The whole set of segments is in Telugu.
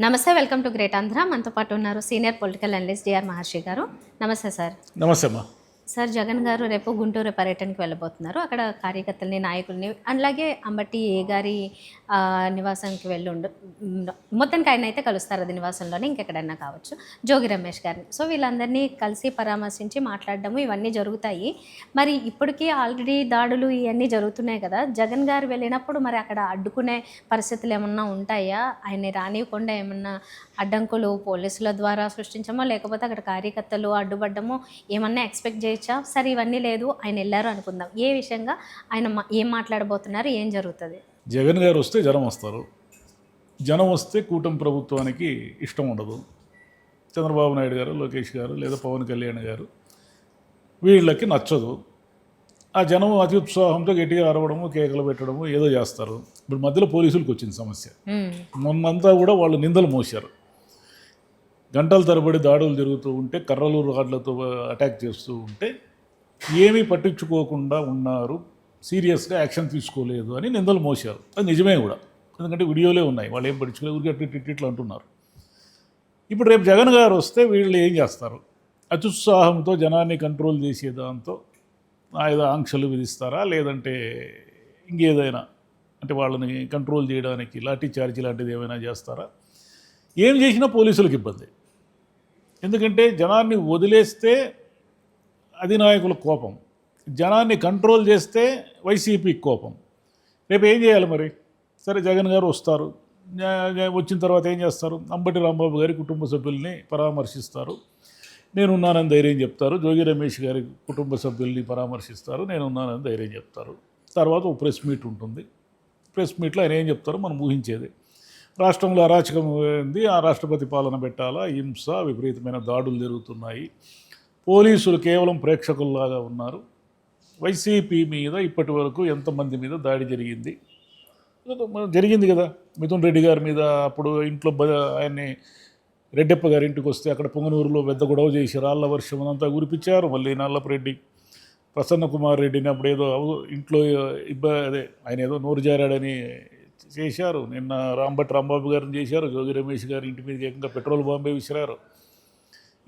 నమస్తే. Welcome to great Andhra. మనతో పాటు ఉన్నారు సీనియర్ పొలిటికల్ అనలిస్ట్ డిఆర్ మహర్షి గారు. నమస్తే సార్. నమస్తే అమ్మా. సార్, జగన్ గారు రేపు గుంటూరు పర్యటనకి వెళ్ళబోతున్నారు. అక్కడ కార్యకర్తల్ని, నాయకుల్ని, అలాగే అంబటి ఏ గారి నివాసానికి మొత్తానికి ఆయన అయితే కలుస్తారు. అది నివాసంలోనే, ఇంకెక్కడన్నా కావచ్చు. జోగి రమేష్ గారిని. సో వీళ్ళందరినీ కలిసి పరామర్శించి మాట్లాడడము ఇవన్నీ జరుగుతాయి. మరి ఇప్పటికీ ఆల్రెడీ దాడులు ఇవన్నీ జరుగుతున్నాయి కదా. జగన్ గారు వెళ్ళినప్పుడు మరి అక్కడ అడ్డుకునే పరిస్థితులు ఏమన్నా ఉంటాయా? ఆయన్ని రానివ్వకుండా ఏమన్నా అడ్డంకులు పోలీసుల ద్వారా సృష్టించమో, లేకపోతే అక్కడ కార్యకర్తలు అడ్డుపడ్డమో ఏమన్నా ఎక్స్పెక్ట్ చేయొచ్చా? సరే, ఇవన్నీ లేదు, ఆయన వెళ్ళారు అనుకుందాం. ఏ విషయంగా ఆయన ఏం మాట్లాడబోతున్నారు, ఏం జరుగుతుంది? జగన్ గారు వస్తే జనం వస్తారు. జనం వస్తే కూటమి ప్రభుత్వానికి ఇష్టం ఉండదు. చంద్రబాబు నాయుడు గారు, లోకేష్ గారు లేదా పవన్ కళ్యాణ్ గారు వీళ్ళకి నచ్చదు. ఆ జనం అతి ఉత్సాహంతో గట్టిగా అరవడము, కేకలు పెట్టడము ఏదో చేస్తారు. ఇప్పుడు మధ్యలో పోలీసులకు వచ్చింది సమస్య. మొన్నంతా కూడా వాళ్ళు నిందలు మోశారు. గంటల తరబడి దాడులు జరుగుతూ ఉంటే, కర్రలు రాడ్లతో అటాక్ చేస్తూ ఉంటే ఏమీ పట్టించుకోకుండా ఉన్నారు, సీరియస్గా యాక్షన్ తీసుకోలేదు అని నిందలు మోశారు. అది నిజమే కూడా, ఎందుకంటే వీడియోలే ఉన్నాయి. వాళ్ళు ఏం పట్టించుకోలేదు, ఊరికే ఇట్లు అంటున్నారు. ఇప్పుడు రేపు జగన్ గారు వస్తే వీళ్ళు ఏం చేస్తారు? అత్యుత్సాహంతో జనాన్ని కంట్రోల్ చేసేదాంతో ఏదో ఆంక్షలు విధిస్తారా, లేదంటే ఇంకేదైనా అంటే వాళ్ళని కంట్రోల్ చేయడానికి లాఠీ చార్జీ లాంటిది ఏమైనా చేస్తారా? ఏం చేసినా పోలీసులకు ఇబ్బంది. ఎందుకంటే జనాన్ని వదిలేస్తే అధినాయకుల కోపం, జనాన్ని కంట్రోల్ చేస్తే వైసీపీ కోపం. రేపు ఏం చేయాలి మరి? సరే, జగన్ గారు వస్తారు. వచ్చిన తర్వాత ఏం చేస్తారు? అంబటి రాంబాబు గారి కుటుంబ సభ్యుల్ని పరామర్శిస్తారు, నేనున్నానని ధైర్యం చెప్తారు. జోగి రమేష్ గారి కుటుంబ సభ్యుల్ని పరామర్శిస్తారు, నేనున్నానని ధైర్యం చెప్తారు. తర్వాత ఒక ప్రెస్ మీట్ ఉంటుంది. ప్రెస్ మీట్లో ఆయన ఏం చెప్తారో మనం ఊహించేది. రాష్ట్రంలో అరాచకం ఉంది, ఆ రాష్ట్రపతి పాలన పెట్టాలా, హింస, విపరీతమైన దాడులు జరుగుతున్నాయి, పోలీసులు కేవలం ప్రేక్షకుల్లాగా ఉన్నారు, వైసీపీ మీద ఇప్పటి వరకు ఎంతమంది మీద దాడి జరిగింది కదా. మిథున్ రెడ్డి గారి మీద అప్పుడు ఇంట్లో ఆయన్ని రెడ్డప్ప గారి ఇంటికి వస్తే అక్కడ పొంగనూరులో పెద్ద గొడవ చేసి రాళ్ల వర్షం అంతా కురిపించారు. మళ్ళీ నల్లపరెడ్డి ప్రసన్న కుమార్ రెడ్డిని అప్పుడు ఏదో ఇంట్లో ఆయన ఏదో నోరు జారాడని చేశారు. నిన్న అంబటి రాంబాబు గారిని చేశారు. జోగి రమేష్ గారి ఇంటి మీద ఏకంగా పెట్రోల్ బాంబే విసిరారు.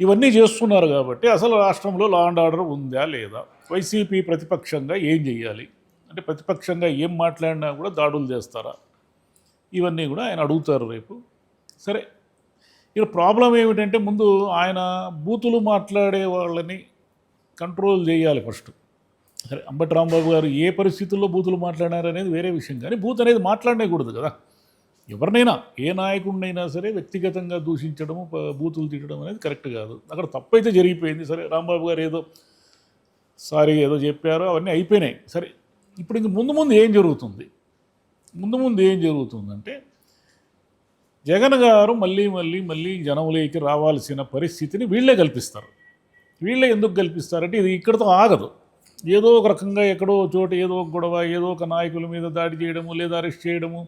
ఇవన్నీ చేస్తున్నారు కాబట్టి అసలు రాష్ట్రంలో లా అండ్ ఆర్డర్ ఉందా లేదా? వైసీపీ ప్రతిపక్షంగా ఏం చేయాలి అంటే, ప్రతిపక్షంగా ఏం మాట్లాడినా కూడా దాడులు చేస్తారా? ఇవన్నీ కూడా ఆయన అడుగుతారు రేపు. సరే, ఇక్కడ ప్రాబ్లం ఏమిటంటే, ముందు ఆయన బూతులు మాట్లాడే వాళ్ళని కంట్రోల్ చేయాలి ఫస్ట్. సరే, అంబటి రాంబాబు గారు ఏ పరిస్థితుల్లో బూతులు మాట్లాడారు అనేది వేరే విషయం, కానీ బూత్ అనేది మాట్లాడనేకూడదు కదా. ఎవరినైనా, ఏ నాయకుడినైనా సరే వ్యక్తిగతంగా దూషించడము, బూతులు తిట్టడం అనేది కరెక్ట్ కాదు. అక్కడ తప్పైతే జరిగిపోయింది. సరే, రాంబాబు గారు ఏదో సారీ ఏదో చెప్పారో అవన్నీ అయిపోయినాయి. సరే, ఇప్పుడు ఇంక ముందు ఏం జరుగుతుంది? ముందు ఏం జరుగుతుందంటే, జగన్ గారు మళ్ళీ జనంలోకి రావాల్సిన పరిస్థితిని వీళ్ళే కల్పిస్తారు. వీళ్ళే ఎందుకు కల్పిస్తారంటే, ఇది ఇక్కడితో ఆగదు. ఏదో ఒక రకంగా ఎక్కడో చోట ఏదో ఒక గొడవ, ఏదో ఒక నాయకుల మీద దాడి చేయడము లేదా అరెస్ట్ చేయడము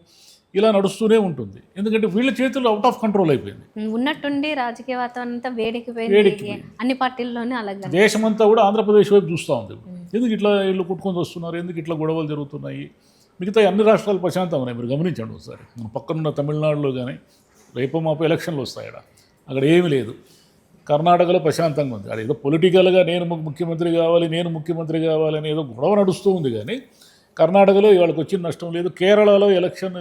ఇలా నడుస్తూనే ఉంటుంది. ఎందుకంటే వీళ్ళ చేతుల్లో అవుట్ ఆఫ్ కంట్రోల్ అయిపోయింది. ఉన్నట్టుండి రాజకీయ వాతావరణం అంతా వేడికి అన్ని పార్టీల్లోనే అలాగే దేశమంతా కూడా ఆంధ్రప్రదేశ్ వైపు చూస్తూ ఉంది. ఎందుకు ఇట్లా వీళ్ళు కొట్టుకొని వస్తున్నారు, ఎందుకు ఇట్లా గొడవలు జరుగుతున్నాయి? మిగతా అన్ని రాష్ట్రాలు ప్రశాంతంగా ఉన్నాయి. మీరు గమనించండి ఒకసారి. మన పక్కనున్న తమిళనాడులో కానీ రేపు మాపు ఎలక్షన్లు వస్తాయి, అక్కడ ఏమీ లేదు. కర్ణాటకలో ప్రశాంతంగా ఉంది. అది ఏదో పొలిటికల్గా నేను ముఖ్యమంత్రి కావాలి అని ఏదో గొడవ నడుస్తూ ఉంది, కానీ కర్ణాటకలో వాళ్ళకి వచ్చిన నష్టం లేదు. కేరళలో ఎలక్షన్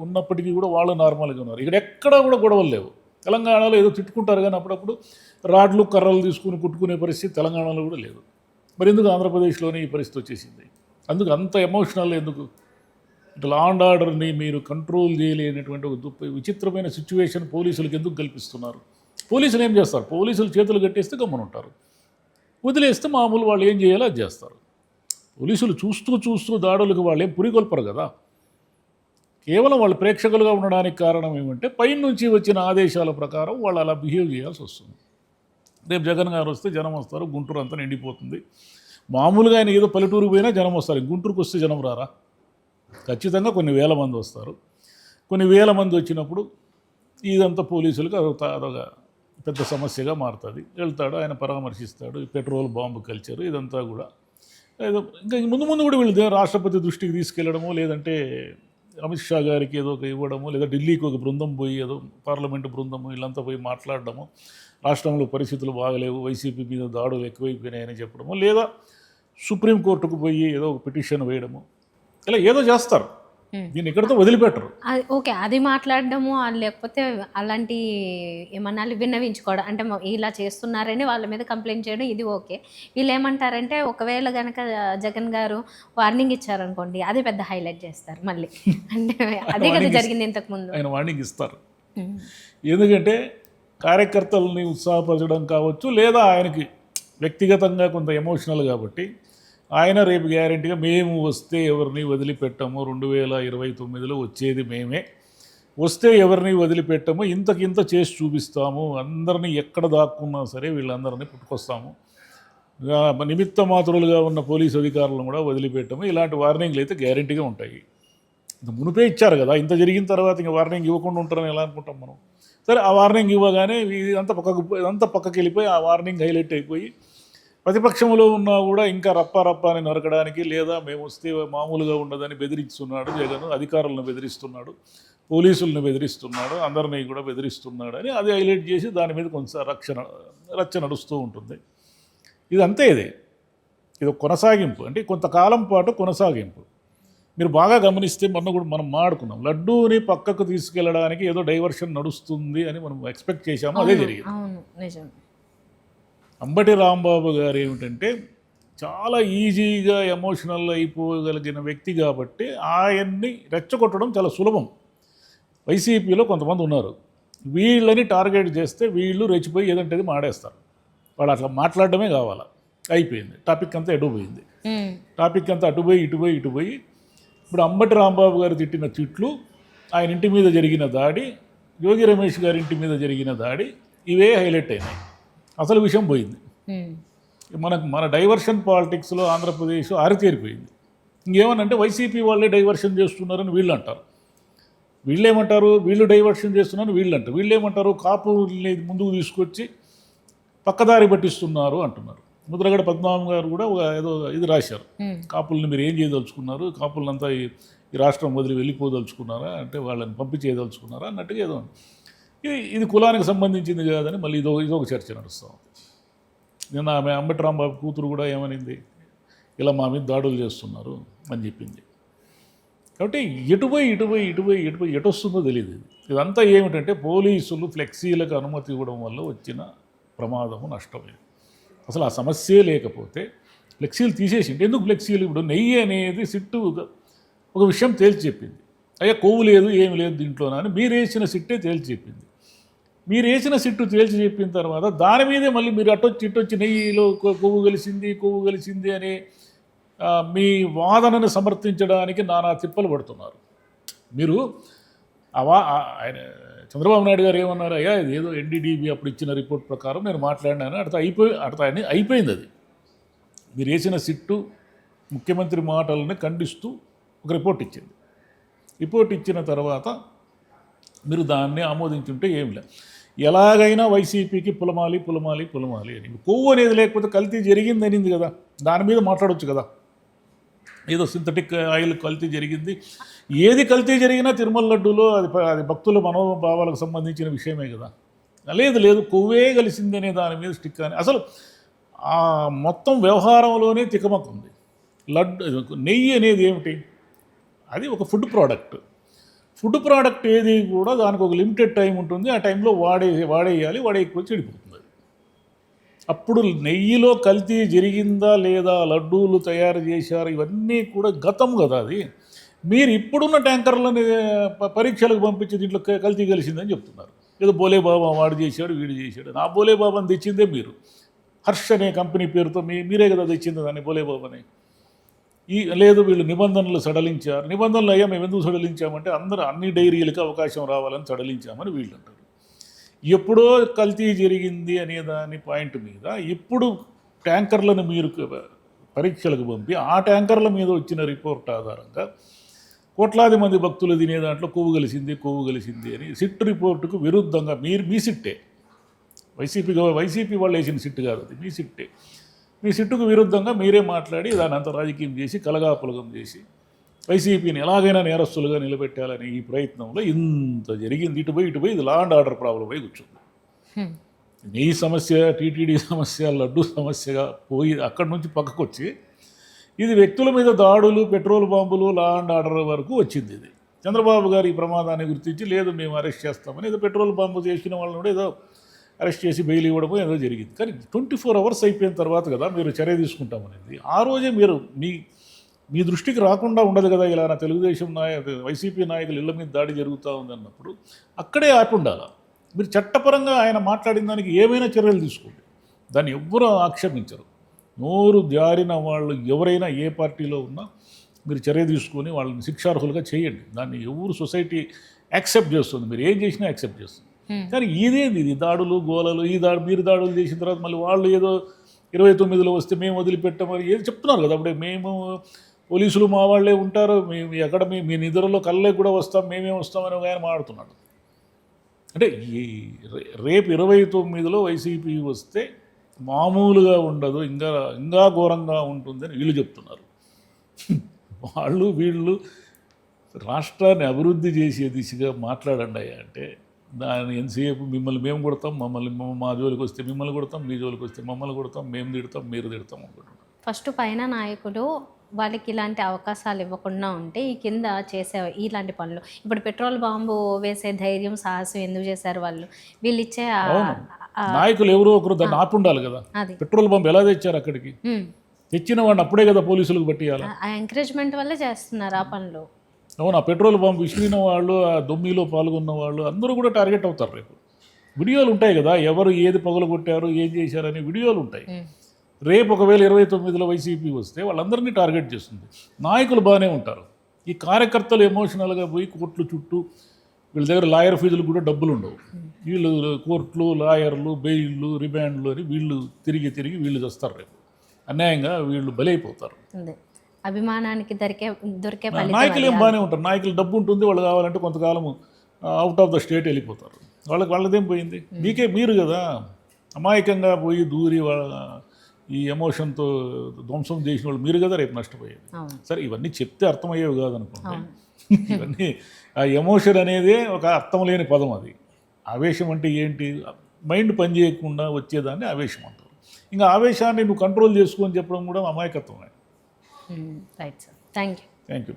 ఉన్నప్పటికీ కూడా వాళ్ళు నార్మల్గా ఉన్నారు. ఇక్కడ ఎక్కడా కూడా గొడవలు లేవు. తెలంగాణలో ఏదో తిట్టుకుంటారు, కానీ అప్పుడప్పుడు రాడ్లు కర్రలు తీసుకుని కుట్టుకునే పరిస్థితి తెలంగాణలో కూడా లేదు. మరి ఎందుకు ఆంధ్రప్రదేశ్లోనే ఈ పరిస్థితి వచ్చేసింది? అందుకు అంత ఎమోషనల్ ఎందుకు? ఇట్లా లా అండ్ ఆర్డర్ని మీరు కంట్రోల్ చేయలేనటువంటి ఒక విచిత్రమైన సిచ్యువేషన్ పోలీసులకు ఎందుకు కల్పిస్తున్నారు? పోలీసులు ఏం చేస్తారు? పోలీసులు చేతులు కట్టేస్తే గమ్మునుంటారు, వదిలేస్తే మామూలు వాళ్ళు ఏం చేయాలో అది చేస్తారు. పోలీసులు చూస్తూ దాడులకు వాళ్ళు ఏం పురికొల్పరు కదా. కేవలం వాళ్ళు ప్రేక్షకులుగా ఉండడానికి కారణం ఏమంటే, పైనుంచి వచ్చిన ఆదేశాల ప్రకారం వాళ్ళు అలా బిహేవ్ చేయాల్సి వస్తుంది. రేపు జగన్ గారు వస్తే జనం వస్తారు, గుంటూరు అంతా నిండిపోతుంది. మామూలుగా ఆయన ఏదో పల్లెటూరుకు పోయినా జనం వస్తారు, గుంటూరుకు వస్తే జనం రారా? ఖచ్చితంగా కొన్ని వేల మంది వస్తారు. కొన్ని వేల మంది వచ్చినప్పుడు ఇదంతా పోలీసులకు అదొక పెద్ద సమస్యగా మారుతుంది. వెళ్తాడు, ఆయన పరామర్శిస్తాడు. పెట్రోల్ బాంబు కల్చరు ఇదంతా కూడా ఏదో ఇంకా ముందు కూడా వీళ్ళు రాష్ట్రపతి దృష్టికి తీసుకెళ్ళడమో, లేదంటే అమిత్ షా గారికి ఏదో ఒక ఇవ్వడము, లేదా ఢిల్లీకి ఒక బృందం పోయి ఏదో పార్లమెంటు బృందము వీళ్ళంతా పోయి మాట్లాడడము, రాష్ట్రంలో పరిస్థితులు బాగలేవు, వైసీపీ మీద దాడులు ఎక్కువైపోయినాయని చెప్పడము, లేదా సుప్రీంకోర్టుకు పోయి ఏదో ఒక పిటిషన్ వేయడము, ఇలా ఏదో చేస్తారు. దీన్ని ఎక్కడితో వదిలిపెట్టరు. అది ఓకే, అది మాట్లాడడము లేకపోతే అలాంటి ఏమన్నా విన్నవించుకోవడం అంటే ఇలా చేస్తున్నారని వాళ్ళ మీద కంప్లైంట్ చేయడం ఇది ఓకే. వీళ్ళు ఏమంటారంటే ఒకవేళ కనుక జగన్ గారు వార్నింగ్ ఇచ్చారనుకోండి అది పెద్ద హైలైట్ చేస్తారు మళ్ళీ. అంటే అదే కదా జరిగింది ఇంతకుముందు. ఆయన వార్నింగ్ ఇస్తారు. ఎందుకంటే కార్యకర్తలని ఉత్సాహపరచడం కావచ్చు, లేదా ఆయనకి వ్యక్తిగతంగా కొంత ఎమోషనల్ కాబట్టి ఆయన రేపు గ్యారెంటీగా మేము వస్తే ఎవరిని వదిలిపెట్టము, 2029లో వచ్చేది మేమే, వస్తే ఎవరిని వదిలిపెట్టము, ఇంతకింత చేసి చూపిస్తాము, అందరినీ ఎక్కడ దాక్కున్నా సరే వీళ్ళందరినీ పుట్టుకొస్తాము, నిమిత్త మాత్రులుగా ఉన్న పోలీసు అధికారులను కూడా వదిలిపెట్టము, ఇలాంటి వార్నింగ్లు అయితే గ్యారెంటీగా ఉంటాయి. ఇంత మునిపే ఇచ్చారు కదా, ఇంత జరిగిన తర్వాత ఇంకా వార్నింగ్ ఇవ్వకుండా ఉంటారని ఎలా అనుకుంటాం మనం? సరే, ఆ వార్నింగ్ ఇవ్వగానే ఇదంతా పక్కకి వెళ్ళిపోయి ఆ వార్నింగ్ హైలైట్ అయిపోయి ప్రతిపక్షంలో ఉన్నా కూడా ఇంకా రప్పాని నరకడానికి, లేదా మేము వస్తే మామూలుగా ఉండదని బెదిరిస్తున్నాడు జగన్, అధికారులను బెదిరిస్తున్నాడు, పోలీసులను బెదిరిస్తున్నాడు, అందరినీ కూడా బెదిరిస్తున్నాడు అని అది హైలైట్ చేసి దాని మీద కొంచెం రచ్చ నడుస్తూ ఉంటుంది. ఇదంతే. ఇది కొనసాగింపు, అంటే కొంతకాలం పాటు కొనసాగింపు. మీరు బాగా గమనిస్తే మొన్న కూడా మనం మాడుకున్నాం, లడ్డూని పక్కకు తీసుకెళ్ళడానికి ఏదో డైవర్షన్ నడుస్తుంది అని మనం ఎక్స్పెక్ట్ చేశాము, అదే జరిగింది. అంబటి రాంబాబు గారు ఏమిటంటే చాలా ఈజీగా ఎమోషనల్ అయిపోగలిగిన వ్యక్తి కాబట్టి ఆయన్ని రెచ్చగొట్టడం చాలా సులభం. వైసీపీలో కొంతమంది ఉన్నారు, వీళ్ళని టార్గెట్ చేస్తే వీళ్ళు రెచ్చిపోయి ఏదంటే మాడేస్తారు. వాళ్ళు అట్లా మాట్లాడడమే కావాలా, అయిపోయింది. టాపిక్ అంతా ఎటుపోయింది. టాపిక్ అంతా అటుపోయి ఇటుపోయి ఇప్పుడు అంబటి రాంబాబు గారు తిట్టిన తిట్లు, ఆయన ఇంటి మీద జరిగిన దాడి, యోగి రమేష్ గారి ఇంటి మీద జరిగిన దాడి, ఇవే హైలైట్ అయినాయి. అసలు విషయం పోయింది. మన డైవర్షన్ పాలిటిక్స్లో ఆంధ్రప్రదేశ్ ఆరితేరిపోయింది. ఇంకేమనంటే వైసీపీ వాళ్ళే డైవర్షన్ చేస్తున్నారని వీళ్ళు అంటారు. వీళ్ళేమంటారు, వీళ్ళు డైవర్షన్ చేస్తున్నారని వీళ్ళు అంటారు. వీళ్ళేమంటారు, కాపుల్ని ముందుకు తీసుకొచ్చి పక్కదారి పట్టిస్తున్నారు అంటున్నారు. ముద్రగడ పద్మనాభం గారు కూడా ఏదో ఇది రాశారు, కాపుల్ని మీరు ఏం చేయదలుచుకున్నారు, కాపులంతా ఈ రాష్ట్రం వదిలి వెళ్ళిపోదలుచుకున్నారా అంటే వాళ్ళని పంపించేయదలుచుకున్నారా అన్నట్టుగా ఏదో. ఇది కులానికి సంబంధించింది కాదని మళ్ళీ ఇదొక చర్చ నడుస్తాం. నిన్న ఆమె అంబటి రాంబాబు కూతురు కూడా ఏమనింది, ఇలా మా మీద దాడులు చేస్తున్నారు అని చెప్పింది. కాబట్టి ఎటుపోయి ఎటు వస్తుందో తెలియదు. ఇదంతా ఏమిటంటే పోలీసులు ఫ్లెక్సీలకు అనుమతి ఇవ్వడం వల్ల వచ్చిన ప్రమాదము, నష్టమే. అసలు ఆ సమస్యే లేకపోతే ఫ్లెక్సీలు తీసేసింది. ఎందుకు ఫ్లెక్సీలు? ఇప్పుడు నెయ్యి అనేది సిట్టు ఒక విషయం తేల్చి చెప్పింది, అయ్యా కొవ్వు లేదు ఏమి లేదు దీంట్లోనా అని మీరు వేసిన సిట్టే తేల్చి చెప్పింది. మీరు వేసిన సిట్టు తేల్చి చెప్పిన తర్వాత దాని మీదే మళ్ళీ మీరు ఇటొచ్చి నెయ్యిలో కొవ్వు కలిసింది అని మీ వాదనను సమర్థించడానికి నానా తిప్పలు పడుతున్నారు. మీరు ఆయన చంద్రబాబు నాయుడు గారు ఏమన్నారు, అయ్యా ఇది ఏదో ఎన్డీడీబీ అప్పుడు ఇచ్చిన రిపోర్ట్ ప్రకారం నేను మాట్లాడినాను, అయిపోయింది. అది మీరు వేసిన సిట్టు ముఖ్యమంత్రి మాటలను ఖండిస్తూ ఒక రిపోర్ట్ ఇచ్చింది. రిపోర్ట్ ఇచ్చిన తర్వాత మీరు దాన్ని ఆమోదించుంటే ఏం లేదు. ఎలాగైనా వైసీపీకి పులమాలి అని. కొవ్వు అనేది లేకపోతే కల్తీ జరిగిందనింది కదా, దాని మీద మాట్లాడవచ్చు కదా. ఏదో సింథటిక్ ఆయిల్ కల్తీ జరిగింది, ఏది కల్తీ జరిగినా తిరుమల లడ్డూలో అది భక్తుల మనోభావాలకు సంబంధించిన విషయమే కదా. లేదు కొవ్వే కలిసిందనే దాని మీద స్టిక్ అని. అసలు ఆ మొత్తం వ్యవహారంలోనే తికమక ఉంది. నెయ్యి అనేది ఏమిటి? అది ఒక ఫుడ్ ప్రోడక్ట్ ఏది కూడా దానికి ఒక లిమిటెడ్ టైం ఉంటుంది. ఆ టైంలో వాడేయాలి, వాడేయకపోతే చెడిపోతుంది. అప్పుడు నెయ్యిలో కల్తీ జరిగిందా లేదా, లడ్డూలు తయారు చేశారు, ఇవన్నీ కూడా గతం కదా. అది మీరు ఇప్పుడున్న ట్యాంకర్లని పరీక్షలకు పంపించి దీంట్లో కల్తీ కలిసిందని చెప్తున్నారు. ఏదో బోలేబాబా వాడు చేశాడు వీడు చేశాడు. నా బోలేబాబాని తెచ్చిందే మీరు, హర్ష్ అనే కంపెనీ పేరుతో మీరే కదా తెచ్చింది దాన్ని బోలేబాబాని. లేదు వీళ్ళు నిబంధనలు సడలించారు. నిబంధనలు అయ్యా మేము ఎందుకు సడలించామంటే అన్ని డైరీలకు అవకాశం రావాలని సడలించామని వీళ్ళు అంటారు. ఎప్పుడో కల్తీ జరిగింది అనే దాని పాయింట్ మీద ఇప్పుడు ట్యాంకర్లను మీరు పరీక్షలకు పంపి ఆ ట్యాంకర్ల మీద వచ్చిన రిపోర్ట్ ఆధారంగా కోట్లాది మంది భక్తులు తినే దాంట్లో కొవ్వు కలిసింది అని సిట్ రిపోర్టుకు విరుద్ధంగా మీ సిట్టే, వైసీపీ వాళ్ళు వేసిన సిట్టు కాదు, అది మీ సిట్టే. మీ సిట్టుకు విరుద్ధంగా మీరే మాట్లాడి దాన్ని అంత రాజకీయం చేసి కలగాపులగం చేసి వైసీపీని ఎలాగైనా నేరస్తులుగా నిలబెట్టాలని ఈ ప్రయత్నంలో ఇంత జరిగింది. ఇటు పోయి ఇది లా అండ్ ఆర్డర్ ప్రాబ్లం పోయి కూర్చుంది. నీ సమస్య, టీటీడీ సమస్య, లడ్డు సమస్యగా పోయి అక్కడి నుంచి పక్కకు వచ్చి ఇది వ్యక్తుల మీద దాడులు, పెట్రోల్ బాంబులు, లా అండ్ ఆర్డర్ వరకు వచ్చింది. ఇది చంద్రబాబు గారు ఈ ప్రమాదాన్ని గుర్తించి లేదు మేము అరెస్ట్ చేస్తామని ఏదో పెట్రోల్ బాంబు చేసిన వాళ్ళని కూడా ఏదో అరెస్ట్ చేసి బెయిల్ ఇవ్వడమో ఏదో జరిగింది. కానీ 24 hours అయిపోయిన తర్వాత కదా మీరు చర్య తీసుకుంటామనేది. ఆ రోజే మీరు మీ దృష్టికి రాకుండా ఉండదు కదా. ఇలా నా తెలుగుదేశం వైసీపీ నాయకులు ఇళ్ల మీద దాడి జరుగుతూ ఉందన్నప్పుడు అక్కడే ఆపి ఉండాలి. మీరు చట్టపరంగా ఆయన మాట్లాడిన దానికి ఏమైనా చర్యలు తీసుకోండి, దాన్ని ఎవ్వరూ ఆక్షేపించరు. నోరు జారిన వాళ్ళు ఎవరైనా ఏ పార్టీలో ఉన్నా మీరు చర్య తీసుకొని వాళ్ళని శిక్షార్హులుగా చేయండి. దాన్ని ఎవరు సొసైటీ యాక్సెప్ట్ చేస్తుంది, మీరు ఏం చేసినా యాక్సెప్ట్ చేస్తుంది. కానీ ఇదేంది ఇది దాడులు గోలలు, మీరు దాడులు చేసిన తర్వాత మళ్ళీ వాళ్ళు ఏదో 29లో వస్తే మేము వదిలిపెట్టామని ఏదో చెప్తున్నారు కదా. అప్పుడే మేము పోలీసులు మా వాళ్ళే ఉంటారు, మేము ఎక్కడ మీ నిద్రలో కళ్ళే కూడా వస్తాం, మేమే వస్తామని ఆయన మాట్లాడుతున్నాడు. అంటే ఈ రేపు 29లో వైసీపీ వస్తే మామూలుగా ఉండదు, ఇంకా ఘోరంగా ఉంటుందని వీళ్ళు చెప్తున్నారు. వీళ్ళు రాష్ట్రాన్ని అభివృద్ధి చేసే దిశగా మాట్లాడండి అంటే దాన్ని ఎంతసేపు మిమ్మల్ని మేము కొడతాం, మా జోలికి వస్తే మిమ్మల్ని కొడతాం, మీ జోలికి వస్తే మమ్మల్ని కొడతాం, మేము తిడతాం, మీరు తిడతాం అనుకుంటున్నాం. ఫస్ట్ పైన నాయకులు వాళ్ళకి ఇలాంటి అవకాశాలు ఇవ్వకుండా ఉంటే ఈ కింద చేసే ఇలాంటి పనులు, ఇప్పుడు పెట్రోల్ బాంబు వేసే ధైర్యం సాహసం ఎందుకు చేశారు వాళ్ళు? వీళ్ళు ఇచ్చే నాయకులు ఎవరో ఒకరు దాన్ని ఆపి ఉండాలి కదా. పెట్రోల్ బాంబు ఎలా తెచ్చారు అక్కడికి? తెచ్చిన వాడిని అప్పుడే కదా పోలీసులకు పట్టియాలి. ఆ ఎంకరేజ్మెంట్ వల్లే చేస్తున్నారు ఆ పనులు. అవును, ఆ పెట్రోల్ బాంబు విసిరిన వాళ్ళు, ఆ దొమ్మిలో పాల్గొన్న వాళ్ళు అందరూ కూడా టార్గెట్ అవుతారు. రేపు వీడియోలు ఉంటాయి కదా, ఎవరు ఏది పగలగొట్టారు, ఏం చేశారని వీడియోలు ఉంటాయి. రేపు ఒకవేళ 29లో వైసీపీ వస్తే వాళ్ళందరినీ టార్గెట్ చేస్తుంది. నాయకులు బాగానే ఉంటారు, ఈ కార్యకర్తలు ఎమోషనల్గా పోయి కోర్టులు చుట్టూ, వీళ్ళ దగ్గర లాయర్ ఫీజులు కూడా డబ్బులు ఉండవు. వీళ్ళు కోర్టులు, లాయర్లు, బెయిల్లు, రిమాండ్లు అని వీళ్ళు తిరిగి వీళ్ళు చేస్తారు. రేపు అన్యాయంగా వీళ్ళు బలైపోతారు. అభిమానానికి దొరికే నాయకులు ఏం బాగానే ఉంటారు. నాయకులు డబ్బు ఉంటుంది, వాళ్ళు కావాలంటే కొంతకాలం అవుట్ ఆఫ్ ద స్టేట్ వెళ్ళిపోతారు. వాళ్ళదేం పోయింది? మీరు కదా అమాయకంగా పోయి దూరి ఈ ఎమోషన్తో ధ్వంసం చేసిన వాళ్ళు మీరు కదా రేపు నష్టపోయేది. సరే, ఇవన్నీ చెప్తే అర్థమయ్యేవి కాదనుకోండి. ఇవన్నీ ఆ ఎమోషన్ అనేదే ఒక అర్థం లేని పదం. అది ఆవేశం అంటే ఏంటి? మైండ్ పని చేయకుండా వచ్చేదాన్ని ఆవేశం అంటారు. ఇంకా ఆవేశాన్ని నువ్వు కంట్రోల్ చేసుకొని చెప్పడం కూడా అమాయకత్వమే. Right sir, thank you.